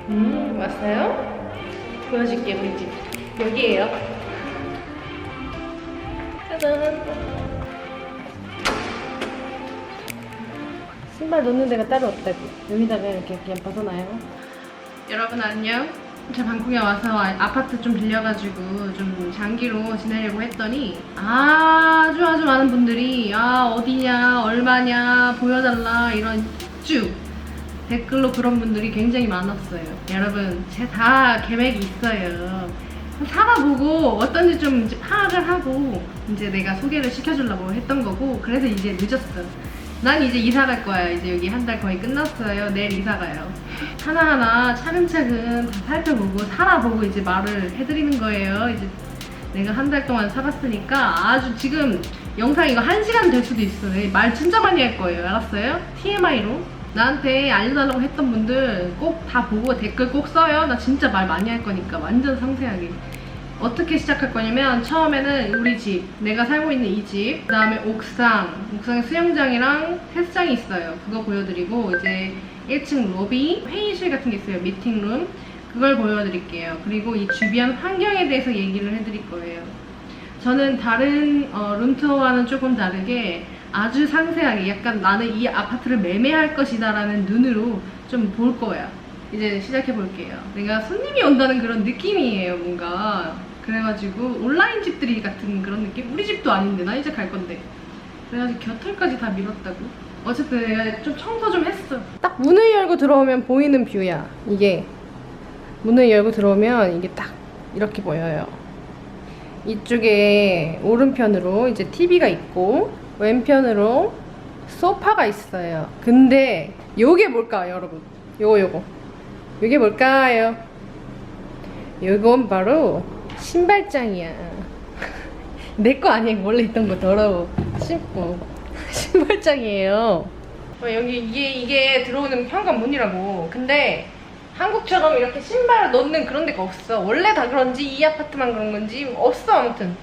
왔어요? 보여줄게요, 우리 집. 여기에요. 짜잔. 신발 놓는 데가 따로 없다고. 여기다가 이렇게 그냥 벗어놔요. 여러분 안녕. 저 방콕에 와서 아파트 좀 빌려가지고 좀 장기로 지내려고 했더니 아주 많은 분들이 어디냐, 얼마냐, 보여달라 이런 쭉 댓글로 그런 분들이 굉장히 많았어요. 여러분, 제가 다 계획이 있어요. 살아보고 어떤지 좀 이제 파악을 하고 이제 내가 소개를 시켜주려고 했던 거고, 그래서 이제 늦었어. 난 이제 이사 갈 거야. 이제 여기 한 달 거의 끝났어요. 내일 이사 가요. 하나하나 차근차근 다 살펴보고 살아보고 이제 말을 해드리는 거예요. 이제 내가 한 달 동안 살았으니까 아주 지금 영상 이거 1시간 될 수도 있어요. 말 진짜 많이 할 거예요. 알았어요? TMI로. 나한테 알려달라고 했던 분들 꼭 다 보고 댓글 꼭 써요. 나 진짜 말 많이 할 거니까 완전 상세하게. 어떻게 시작할 거냐면 처음에는 우리 집, 내가 살고 있는 이 집, 그 다음에 옥상에 수영장이랑 헬스장이 있어요. 그거 보여드리고 이제 1층 로비, 회의실 같은 게 있어요. 미팅룸. 그걸 보여드릴게요. 그리고 이 주변 환경에 대해서 얘기를 해드릴 거예요. 저는 다른 룸투어와는 조금 다르게 아주 상세하게 약간 나는 이 아파트를 매매할 것이다 라는 눈으로 좀 볼 거야. 이제 시작해 볼게요. 내가 손님이 온다는 그런 느낌이에요, 뭔가. 그래가지고 온라인 집들이 같은 그런 느낌? 우리 집도 아닌데 나 이제 갈 건데. 그래가지고 곁털까지 다 밀었다고. 어쨌든 내가 좀 청소 좀 했어. 딱 문을 열고 들어오면 보이는 뷰야. 이게 문을 열고 들어오면 이게 딱 이렇게 보여요. 이쪽에 오른편으로 이제 TV가 있고 왼편으로 소파가 있어요. 근데 요게 뭘까요, 여러분? 요거 요게 뭘까요? 요건 바로 신발장이야. 내 거 아니야. 원래 있던 거 더러워. 신고 신발장이에요. 여기 이게 들어오는 현관문이라고. 근데 한국처럼 이렇게 신발을 넣는 그런 데가 없어. 원래 다 그런지 이 아파트만 그런 건지 없어. 아무튼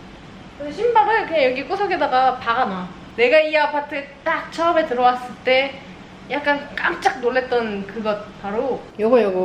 그래서 신발을 그냥 여기 구석에다가 박아놔. 내가 이 아파트에 딱 처음에 들어왔을 때 약간 깜짝 놀랐던 그것 바로 요거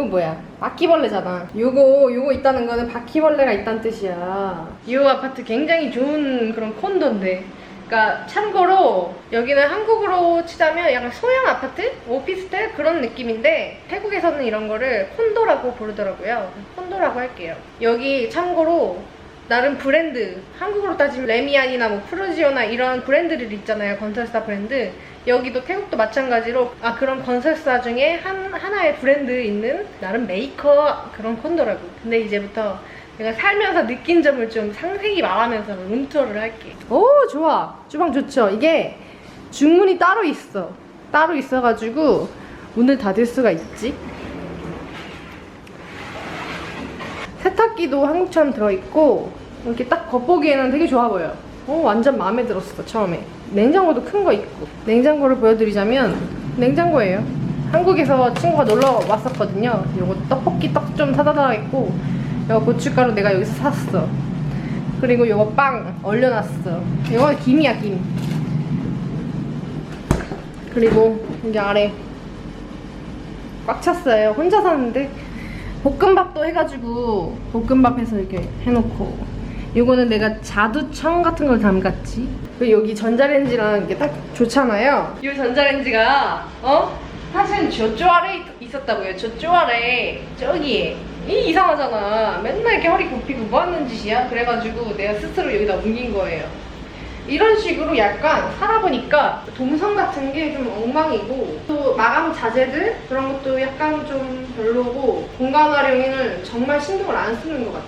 뭐야? 바퀴벌레잖아. 요거 있다는 거는 바퀴벌레가 있다는 뜻이야. 이 아파트 굉장히 좋은 그런 콘도인데, 그러니까 참고로 여기는 한국으로 치자면 약간 소형 아파트? 오피스텔? 그런 느낌인데 태국에서는 이런 거를 콘도라고 부르더라고요. 콘도라고 할게요. 여기 참고로 나름 브랜드, 한국으로 따지면 레미안이나 뭐 프루지오나 이런 브랜드들 있잖아요. 건설사 브랜드. 여기도 태국도 마찬가지로 그런 건설사 중에 하나의 브랜드 있는 나름 메이커 그런 콘도라고. 근데 이제부터 내가 살면서 느낀 점을 좀 상세히 말하면서 룸투어를 할게. 오, 좋아. 주방 좋죠? 이게 중문이 따로 있어. 따로 있어가지고 문을 닫을 수가 있지. 세탁기도 한국처럼 들어있고 이렇게 딱 겉보기에는 되게 좋아 보여. 완전 마음에 들었어. 처음에 냉장고도 큰 거 있고. 냉장고를 보여드리자면 냉장고예요. 한국에서 친구가 놀러 왔었거든요. 요거 떡볶이 떡 좀 사다 달라고. 요거 고춧가루 내가 여기서 샀어. 그리고 요거 빵 얼려놨어. 요거 김이야, 김. 그리고 여기 아래 꽉 찼어요. 혼자 사는데 볶음밥도 해가지고 볶음밥 해서 이렇게 해놓고, 요거는 내가 자두청 같은 걸 담갔지. 그리고 여기 전자레인지랑 이게 딱 좋잖아요. 이 전자레인지가 사실 저쪽 아래에 있었다고요. 저쪽 아래 저기에. 이상하잖아. 맨날 이렇게 허리 굽히고 뭐 하는 짓이야? 그래가지고 내가 스스로 여기다 옮긴 거예요. 이런 식으로 약간 살아보니까 동선 같은 게 좀 엉망이고, 또 마감 자재들 그런 것도 약간 좀 별로고, 공간 활용을 정말 신경을 안 쓰는 것 같아.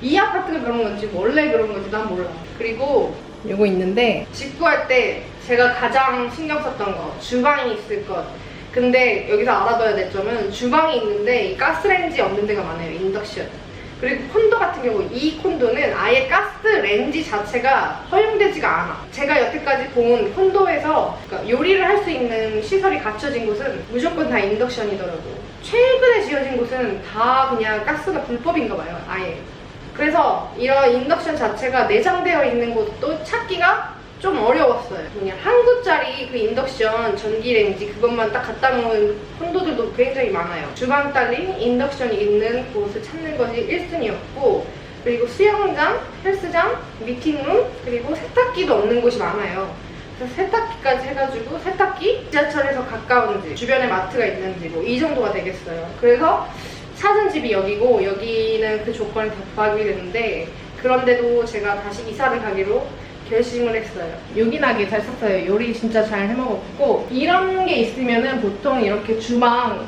이 아파트가 그런 건지 원래 그런 건지 난 몰라. 그리고 요거 있는데 직구할 때 제가 가장 신경 썼던 거, 주방이 있을 것. 근데 여기서 알아둬야 될 점은 주방이 있는데 이 가스레인지 없는 데가 많아요. 인덕션. 그리고 콘도 같은 경우 이 콘도는 아예 가스레인지 자체가 허용되지가 않아. 제가 여태까지 본 콘도에서 그러니까 요리를 할 수 있는 시설이 갖춰진 곳은 무조건 다 인덕션이더라고. 최근에 지어진 곳은 다 그냥 가스가 불법인가 봐요. 아예. 그래서 이런 인덕션 자체가 내장되어 있는 곳도 찾기가 좀 어려웠어요. 그냥 한국짜리 그 인덕션 전기레인지 그것만 딱 갖다 놓은 콘도들도 굉장히 많아요. 주방 딸린 인덕션이 있는 곳을 찾는 것이 1순위였고, 그리고 수영장, 헬스장, 미팅룸, 그리고 세탁기도 없는 곳이 많아요. 그래서 세탁기까지 해가지고 세탁기, 지하철에서 가까운지, 주변에 마트가 있는지 뭐 이 정도가 되겠어요. 그래서 찾은 집이 여기고, 여기는 그 조건이 다 부합이 되는데, 그런데도 제가 다시 이사를 가기로 결심을 했어요. 요긴하게 잘 썼어요. 요리 진짜 잘 해먹었고, 이런 게 있으면은 보통 이렇게 주방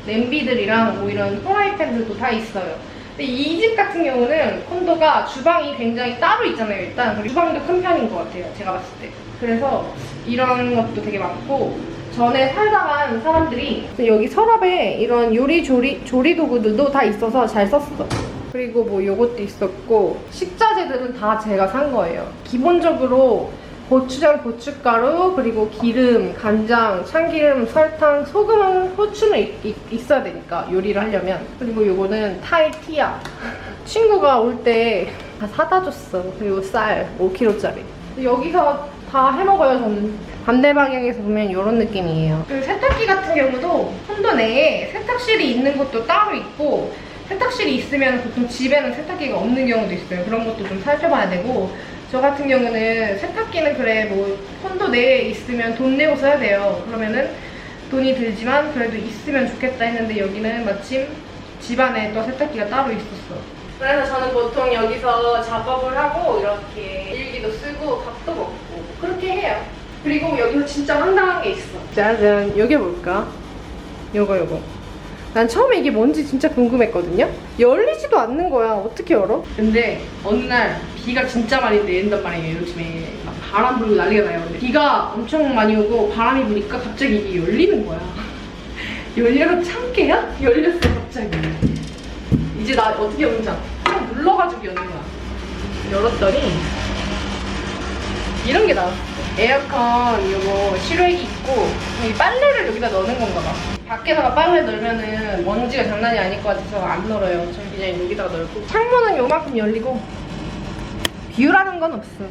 냄비들이랑 뭐 이런 프라이팬들도 다 있어요. 근데 이 집 같은 경우는 콘도가 주방이 굉장히 따로 있잖아요. 일단 그리고 주방도 큰 편인 것 같아요, 제가 봤을 때. 그래서 이런 것도 되게 많고, 전에 살다 간 사람들이 여기 서랍에 이런 요리 조리 도구들도 다 있어서 잘 썼어. 그리고 뭐 요것도 있었고, 식자재들은 다 제가 산 거예요. 기본적으로 고추장, 고춧가루, 그리고 기름, 간장, 참기름, 설탕, 소금은 후추는 있어야 되니까 요리를 하려면. 그리고 요거는 타이티아. 친구가 올 때 다 사다 줬어. 그리고 쌀 5kg짜리. 여기서 다 해먹어요, 저는. 반대 방향에서 보면 이런 느낌이에요. 그리고 세탁기 같은 경우도 콘도 내에 세탁실이 있는 것도 따로 있고, 세탁실이 있으면 보통 집에는 세탁기가 없는 경우도 있어요. 그런 것도 좀 살펴봐야 되고, 저 같은 경우는 세탁기는 그래 뭐 콘도 내에 있으면 돈 내고 써야 돼요. 그러면은 돈이 들지만 그래도 있으면 좋겠다 했는데, 여기는 마침 집안에 또 세탁기가 따로 있었어. 그래서 저는 보통 여기서 작업을 하고 이렇게 일기도 쓰고 밥도 먹고 그렇게 해요. 그리고 여기서 진짜 황당한 게 있어. 짜잔, 이게 뭘까? 요거. 난 처음에 이게 뭔지 진짜 궁금했거든요? 열리지도 않는 거야. 어떻게 열어? 근데 어느 날 비가 진짜 많이 내린단 말이에요, 요즘에. 막 바람 불고 난리가 나요. 근데 비가 엄청 많이 오고 바람이 부니까 갑자기 이게 열리는 거야. 열려로 참깨야? 열렸어, 갑자기. 이제 나 어떻게 열는지 알아? 그냥 눌러가지고 여는 거야. 열었더니 이런 게 나왔어. 에어컨 요거 실외기 있고, 이 빨래를 여기다 넣는 건가 봐. 밖에다가 빨래 넣으면은 먼지가 장난이 아닐 것 같아서 안 널어요. 전 그냥 여기다가 넣고. 창문은 요만큼 열리고 뷰라는 건 없어.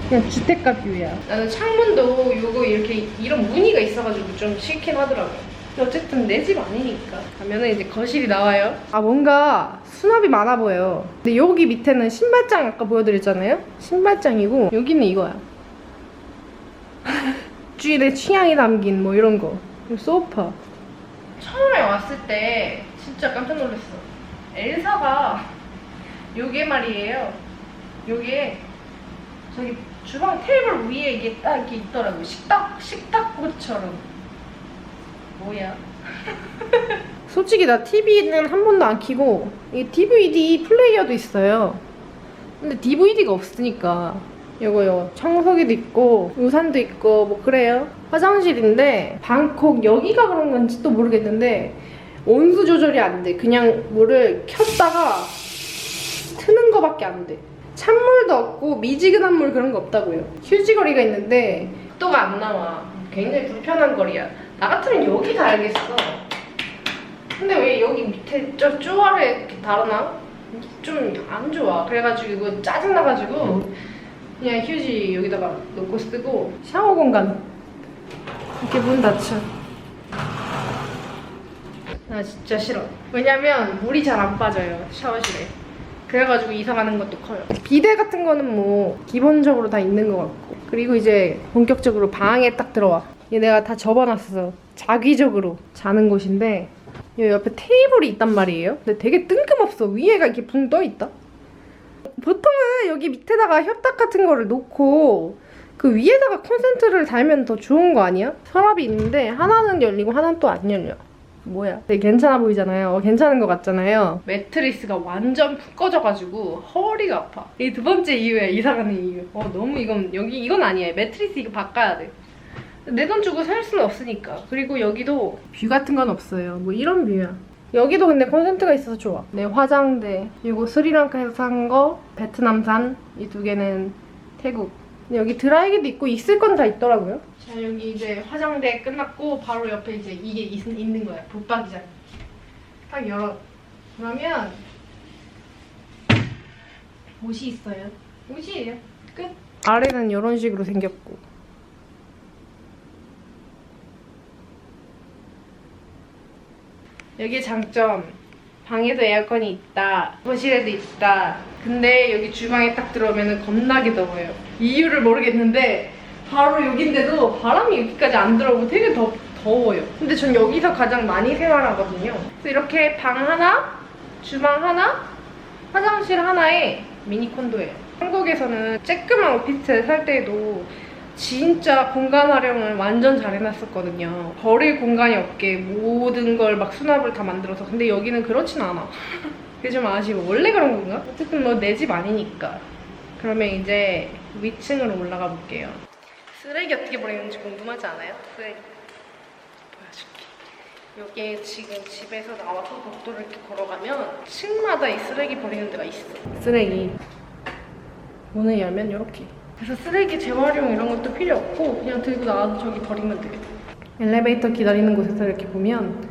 그냥 주택가 뷰야. 나는 창문도 요거 이렇게 이런 무늬가 있어가지고 좀 싫긴 하더라고요. 근데 어쨌든 내 집 아니니까. 가면은 이제 거실이 나와요. 아, 뭔가 수납이 많아 보여요. 근데 여기 밑에는 신발장 아까 보여드렸잖아요? 신발장이고, 여기는 이거야. 쥐의 취향이 담긴 뭐 이런 거. 그리고 소파. 처음에 왔을 때 진짜 깜짝 놀랐어. 엘사가 요게 말이에요. 요게 저기 주방 테이블 위에 이게 딱 이렇게 있더라고요. 식탁보처럼. 뭐야? 솔직히 나 TV는 한 번도 안 켜고, 이 DVD 플레이어도 있어요. 근데 DVD가 없으니까 요거 청소기도 있고 우산도 있고 뭐 그래요. 화장실인데 방콕 여기가 그런 건지 또 모르겠는데 온수 조절이 안 돼. 그냥 물을 켰다가 트는 거밖에 안 돼. 찬물도 없고 미지근한 물 그런 거 없다고요. 휴지거리가 있는데 속도가 안 나와. 굉장히 불편한 거리야. 나 같으면 여기 달겠어. 근데 왜 여기 밑에 저 쪼아래 이렇게 달아나? 좀 안 좋아. 그래가지고 이거 짜증나가지고 그냥 휴지 여기다가 넣고 쓰고. 샤워 공간 이렇게 문 닫혀. 나 진짜 싫어. 왜냐면 물이 잘 안 빠져요, 샤워실에. 그래가지고 이사 가는 것도 커요. 비데 같은 거는 뭐 기본적으로 다 있는 것 같고. 그리고 이제 본격적으로 방에 딱 들어와. 얘 내가 다 접어놨어. 자기적으로 자는 곳인데 여기 옆에 테이블이 있단 말이에요. 근데 되게 뜬금없어. 위에가 이렇게 붕 떠있다. 보통은 여기 밑에다가 협탁 같은 거를 놓고 그 위에다가 콘센트를 달면 더 좋은 거 아니야? 서랍이 있는데 하나는 열리고 하나는 또 안 열려. 뭐야? 되게 괜찮아 보이잖아요. 괜찮은 거 같잖아요. 매트리스가 완전 푹 꺼져가지고 허리가 아파. 이게 두 번째 이유야, 이사 가는 이유. 너무 이건 아니야. 매트리스 이거 바꿔야 돼. 내 돈 주고 살 수는 없으니까. 그리고 여기도 뷰 같은 건 없어요. 뭐 이런 뷰야. 여기도 근데 콘센트가 있어서 좋아. 내 화장대, 이거 스리랑카에서 산 거, 베트남산, 이 두 개는 태국. 근데 여기 드라이기도 있고 있을 건 다 있더라고요. 자, 여기 이제 화장대 끝났고 바로 옆에 이제 이게 있는 거야. 붙박이장. 딱 열어. 그러면 옷이 있어요. 옷이에요. 끝. 아래는 이런 식으로 생겼고. 여기 장점. 방에도 에어컨이 있다. 거실에도 있다. 근데 여기 주방에 딱 들어오면 겁나게 더워요. 이유를 모르겠는데 바로 여긴데도 바람이 여기까지 안 들어오고 되게 더워요. 근데 전 여기서 가장 많이 생활하거든요. 그래서 이렇게 방 하나, 주방 하나, 화장실 하나에 미니 콘도예요. 한국에서는 쬐끄만 오피스텔 살 때에도 진짜 공간 활용을 완전 잘 해놨었거든요. 버릴 공간이 없게 모든 걸 막 수납을 다 만들어서. 근데 여기는 그렇진 않아. 그게 좀 아쉬워. 원래 그런 건가? 어쨌든 뭐 내 집 아니니까. 그러면 이제 위층으로 올라가 볼게요. 쓰레기 어떻게 버리는지 궁금하지 않아요? 쓰레기 보여줄게. 여기에 지금 집에서 나와서 복도를 이렇게 걸어가면 층마다 이 쓰레기 버리는 데가 있어. 쓰레기 문을 열면 이렇게. 그래서 쓰레기 재활용 이런 것도 필요 없고 그냥 들고 나와서 저기 버리면 되겠다. 엘리베이터 기다리는 곳에서 이렇게 보면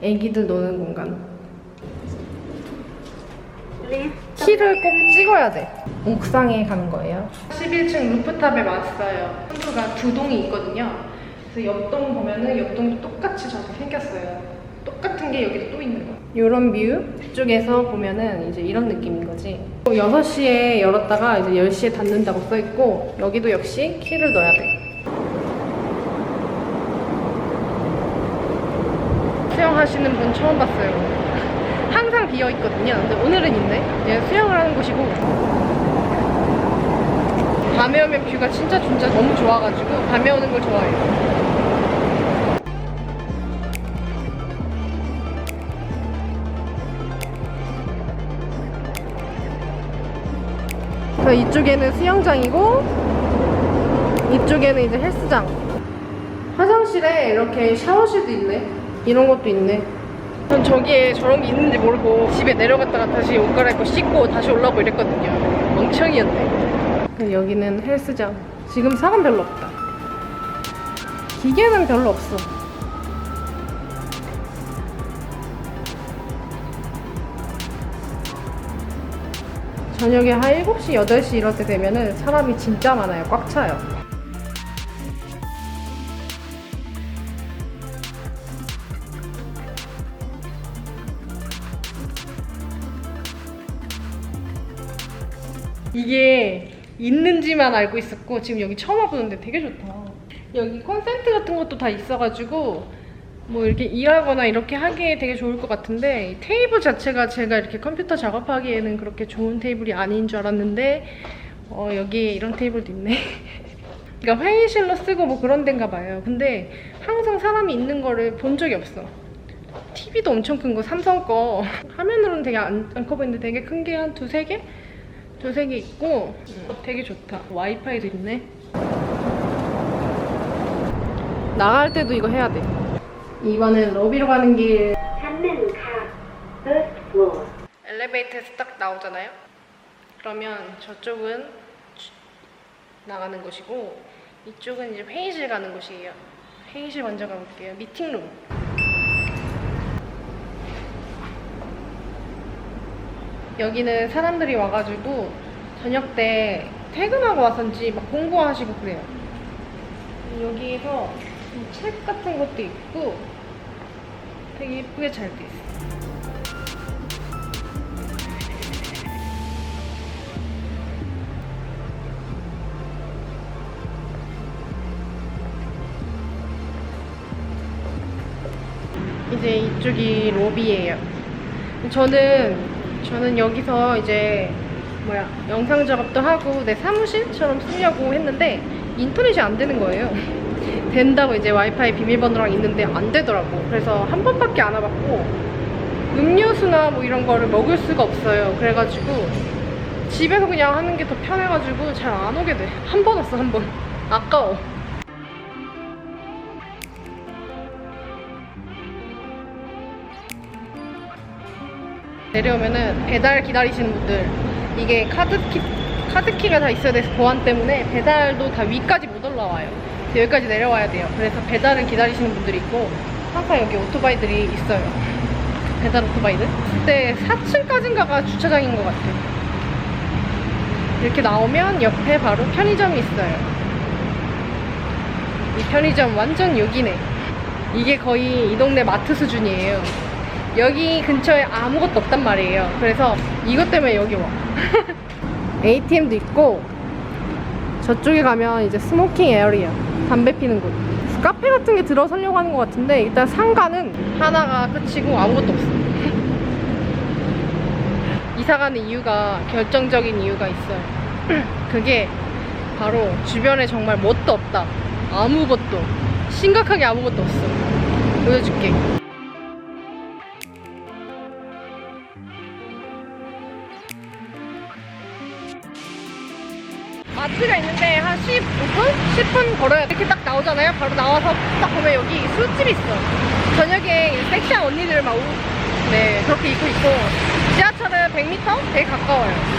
애기들 노는 공간. 키를 꼭 찍어야 돼. 옥상에 가는 거예요. 11층 루프탑에 왔어요. 콘도가 두 동이 있거든요. 그래서 옆동 보면은 옆동도 똑같이 저렇게 생겼어요. 똑같은 게 여기도 또 있는 거예요. 이런 뷰 이쪽에서 보면은 이제 이런 느낌인 거지. 6시에 열었다가 이제 10시에 닫는다고 써있고 여기도 역시 키를 넣어야 돼. 수영하시는 분 처음 봤어요. 항상 비어있거든요. 근데 오늘은 있네. 이제 수영을 하는 곳이고 밤에 오면 뷰가 진짜 너무 좋아가지고 밤에 오는 걸 좋아해요. 이쪽에는 수영장이고 이쪽에는 이제 헬스장. 화장실에 이렇게 샤워실도 있네. 이런 것도 있네. 전 저기에 저런 게 있는지 모르고 집에 내려갔다가 다시 옷 갈아입고 씻고 다시 올라오고 이랬거든요. 멍청이였네. 여기는 헬스장. 지금 사람 별로 없다. 기계는 별로 없어. 저녁에 한 7시, 8시 이럴 때 되면은 사람이 진짜 많아요. 꽉 차요. 이게 있는지만 알고 있었고 지금 여기 처음 와보는데 되게 좋다. 여기 콘센트 같은 것도 다 있어가지고 뭐 이렇게 일하거나 이렇게 하기에 되게 좋을 것 같은데 테이블 자체가 제가 이렇게 컴퓨터 작업하기에는 그렇게 좋은 테이블이 아닌 줄 알았는데 여기에 이런 테이블도 있네. 그러니까 회의실로 쓰고 뭐 그런 데인가 봐요. 근데 항상 사람이 있는 거를 본 적이 없어. TV도 엄청 큰 거, 삼성 거. 화면으로는 되게 안 커 보이는데 되게 큰 게 한 두세 개? 두세 개 있고 되게 좋다. 와이파이도 있네. 나갈 때도 이거 해야 돼. 이거는 로비로 가는 길. 엘리베이터에서 딱 나오잖아요. 그러면 저쪽은 나가는 곳이고 이쪽은 이제 회의실 가는 곳이에요. 회의실 먼저 가볼게요. 미팅룸. 여기는 사람들이 와가지고 저녁 때 퇴근하고 와서인지 막 공부하시고 그래요. 여기에서 책 같은 것도 있고 되게 예쁘게 잘 돼 있어. 이제 이쪽이 로비예요. 저는 여기서 이제 영상 작업도 하고 내 사무실처럼 쓰려고 했는데 인터넷이 안 되는 거예요. 된다고 이제 와이파이 비밀번호랑 있는데 안 되더라고. 그래서 한 번밖에 안 와봤고 음료수나 뭐 이런 거를 먹을 수가 없어요. 그래가지고 집에서 그냥 하는 게 더 편해가지고 잘 안 오게 돼. 한 번 왔어, 한 번. 아까워. 내려오면은 배달 기다리시는 분들, 이게 카드키가 다 있어야 돼서 보안 때문에 배달도 다 위까지 못 올라와요. 여기까지 내려와야 돼요. 그래서 배달을 기다리시는 분들이 있고 항상 여기 오토바이들이 있어요. 배달 오토바이들. 그때 4층까지인가가 주차장인 것 같아요. 이렇게 나오면 옆에 바로 편의점이 있어요. 이 편의점 완전 여기네. 이게 거의 이 동네 마트 수준이에요. 여기 근처에 아무것도 없단 말이에요. 그래서 이것 때문에 여기 와. ATM도 있고, 저쪽에 가면 이제 스모킹 에어리아, 담배 피는 곳. 카페 같은 게 들어서려고 하는 것 같은데, 일단 상가는 하나가 끝이고 아무것도 없어. 이사 가는 이유가, 결정적인 이유가 있어요. 그게 바로 주변에 정말 뭣도 없다. 아무것도. 심각하게 아무것도 없어. 보여줄게. 마트가 있는데 한 15분? 10분 걸어야 돼. 이렇게 딱 나오잖아요. 바로 나와서 딱 보면 여기 술집이 있어. 저녁에 섹시한 언니들 막 네, 그렇게 입고 있고, 지하철은 100m? 되게 가까워요.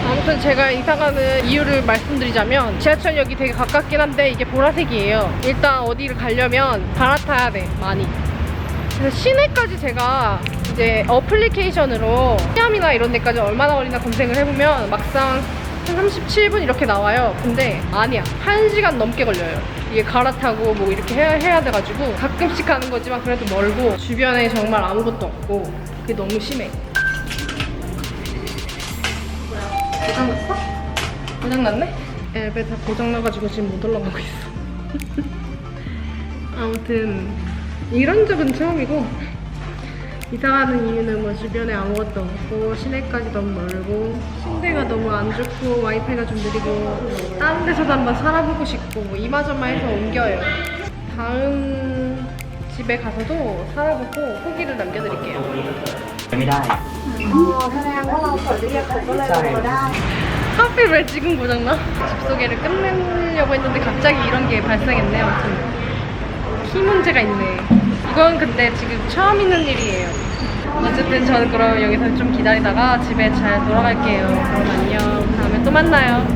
아무튼 제가 이사가는 이유를 말씀드리자면, 지하철역이 되게 가깝긴 한데 이게 보라색이에요. 일단 어디를 가려면 갈아타야 돼, 많이. 그래서 시내까지 제가 이제 어플리케이션으로 시암이나 이런 데까지 얼마나 걸리나 검색을 해보면 막상 한 37분 이렇게 나와요. 근데 아니야, 1시간 넘게 걸려요. 이게 갈아타고 뭐 이렇게 해야 돼가지고 가끔씩 가는 거지만 그래도 멀고, 주변에 정말 아무것도 없고, 그게 너무 심해. 고장났어? 고장났네? 엘베다 고장나가지고 지금 못 올라가고 있어. 아무튼 이런 적은 처음이고, 이사가는 이유는 뭐 주변에 아무것도 없고, 시내까지 너무 멀고, 침대가 너무 안 좋고, 와이파이가 좀 느리고, 다른 데서도 한번 살아보고 싶고, 뭐 이마저마 해서 옮겨요. 다음 집에 가서도 살아보고 후기를 남겨드릴게요. ไม่ได้ แสดงว่าเรากดเรียกผมก็เลยโทรได้ 하필 왜 지금 고장나? 집소개를 끝내려고 했는데 갑자기 이런 게 발생했네. 아무튼 키 문제가 있네. 이건 근데 지금 처음 있는 일이에요. 어쨌든 저는 그럼 여기서 좀 기다리다가 집에 잘 돌아갈게요. 그럼 안녕. 다음에 또 만나요.